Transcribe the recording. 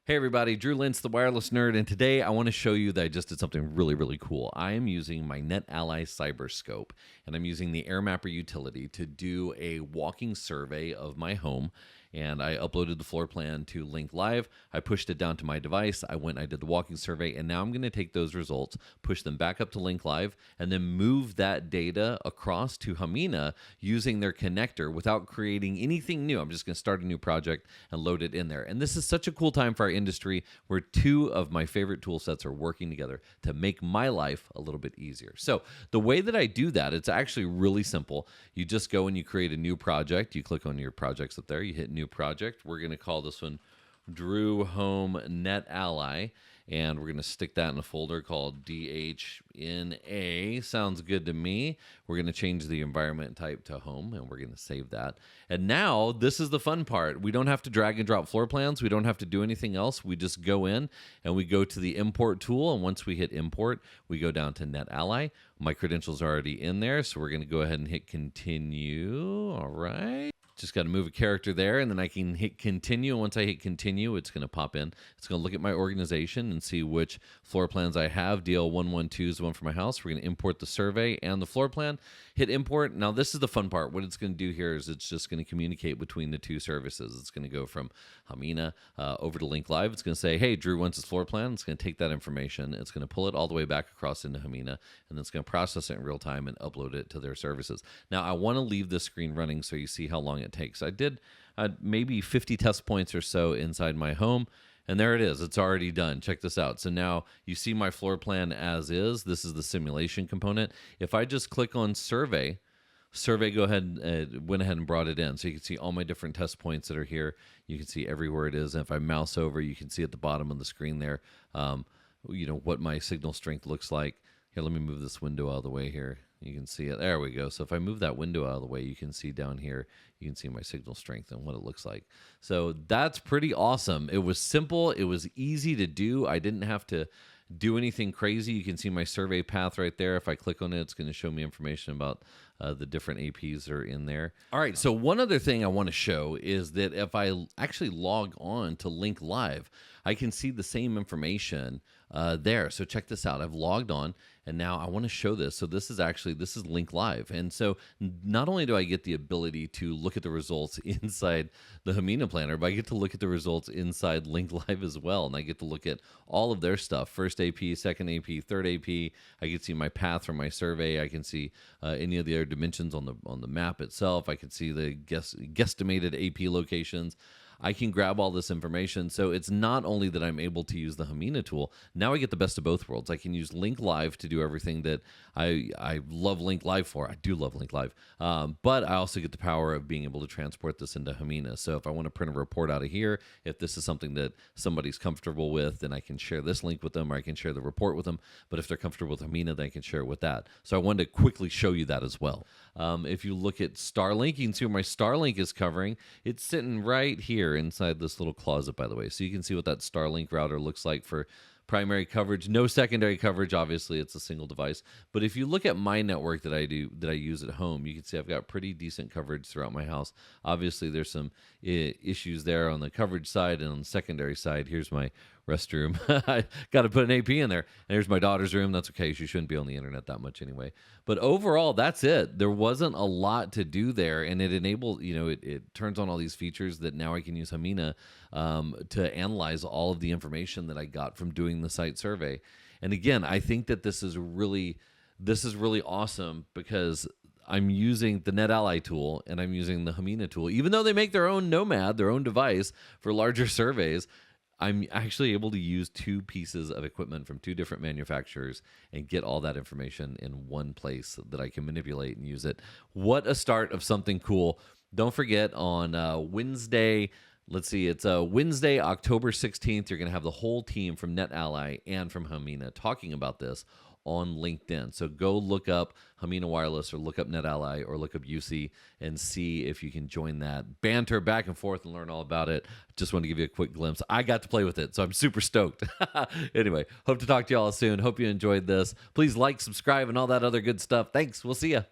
Hey everybody, Drew Lentz, the Wireless Nerd, and today I want to show you that I just did something really, really cool. I am using my NetAlly Cyberscope, and I'm using the AirMapper utility to do a walking survey of my home. And I uploaded the floor plan to Link Live. I pushed it down to my device. I went and I did the walking survey, and now I'm going to take those results, push them back up to Link Live, and then move that data across to Hamina using their connector without creating anything new. I'm just going to start a new project and load it in there. And this is such a cool time for our industry where two of my favorite tool sets are working together to make my life a little bit easier. So the way that I do that, it's actually really simple. You just go and you create a new project. You click on your projects up there. You hit new project. We're going to call this one Drew Home NetAlly, and we're going to stick that in a folder called DHNA. Sounds good to me. We're going to change the environment type to home, and we're going to save that. And now this is the fun part. We don't have to drag and drop floor plans. We don't have to do anything else. We just go in and we go to the import tool, and once we hit import, we go down to NetAlly. My credentials are already in there, so we're going to go ahead and hit continue. All right. Just got to move a character there, and then I can hit continue. And once I hit continue, it's going to pop in. It's going to look at my organization and see which floor plans I have. DL112 is the one for my house. We're going to import the survey and the floor plan. Hit import. Now, this is the fun part. What it's going to do here is it's just going to communicate between the two services. It's going to go from Hamina over to Link Live. It's going to say, hey, Drew wants his floor plan. It's going to take that information. It's going to pull it all the way back across into Hamina, and then it's going to process it in real time and upload it to their services. Now, I want to leave this screen running so you see how long it takes. I did maybe 50 test points or so inside my home, and there it is. It's already done. Check this out. So now you see my floor plan as is. This is the simulation component. If I just click on survey go ahead went ahead and brought it in. So you can see all my different test points that are here. You can see everywhere it is. And if I mouse over, you can see at the bottom of the screen there, what my signal strength looks like. Here, let me move this window out of the way here. You can see it. There we go. So if I move that window out of the way, you can see down here, you can see my signal strength and what it looks like. So that's pretty awesome. It was simple. It was easy to do. I didn't have to do anything crazy. You can see my survey path right there. If I click on it, it's going to show me information about the different APs that are in there. All right, so one other thing I want to show is that if I actually log on to Link Live, I can see the same information there. So check this out. I've logged on, and now I want to show this. So this is Link Live. And so not only do I get the ability to look at the results inside the Hamina Planner, but I get to look at the results inside Link Live as well. And I get to look at all of their stuff. First AP, second AP, third AP. I can see my path from my survey. I can see any of the other dimensions on the map itself. I can see the guesstimated AP locations. I can grab all this information. So it's not only that I'm able to use the Hamina tool, now I get the best of both worlds. I can use Link Live to do everything that I love Link Live for. I do love Link Live. But I also get the power of being able to transport this into Hamina. So if I want to print a report out of here, if this is something that somebody's comfortable with, then I can share this link with them, or I can share the report with them. But if they're comfortable with Hamina, then I can share it with that. So I wanted to quickly show you that as well. If you look at Starlink, you can see where my Starlink is covering. It's sitting right here inside this little closet, by the way. So you can see what that Starlink router looks like for primary coverage. No secondary coverage. Obviously, it's a single device. But if you look at my network that I use at home, you can see I've got pretty decent coverage throughout my house. Obviously, there's some issues there on the coverage side, and on the secondary side, here's my restroom. I got to put an AP in there. And here's my daughter's room. That's okay. She shouldn't be on the internet that much anyway. But overall, that's it. There wasn't a lot to do there, and it enabled, it turns on all these features that now I can use Hamina to analyze all of the information that I got from doing the site survey. And again, I think that this is really awesome because I'm using the NetAlly tool and I'm using the Hamina tool. Even though they make their own Nomad, their own device for larger surveys, I'm actually able to use two pieces of equipment from two different manufacturers and get all that information in one place that I can manipulate and use it. What a start of something cool. Don't forget on Wednesday, it's Wednesday, October 16th, you're going to have the whole team from NetAlly and from Hamina talking about this on LinkedIn. So go look up Hamina Wireless or look up NetAlly or look up UC and see if you can join that banter back and forth and learn all about it. Just want to give you a quick glimpse. I got to play with it, so I'm super stoked. Anyway, hope to talk to you all soon. Hope you enjoyed this. Please like, subscribe, and all that other good stuff. Thanks. We'll see ya.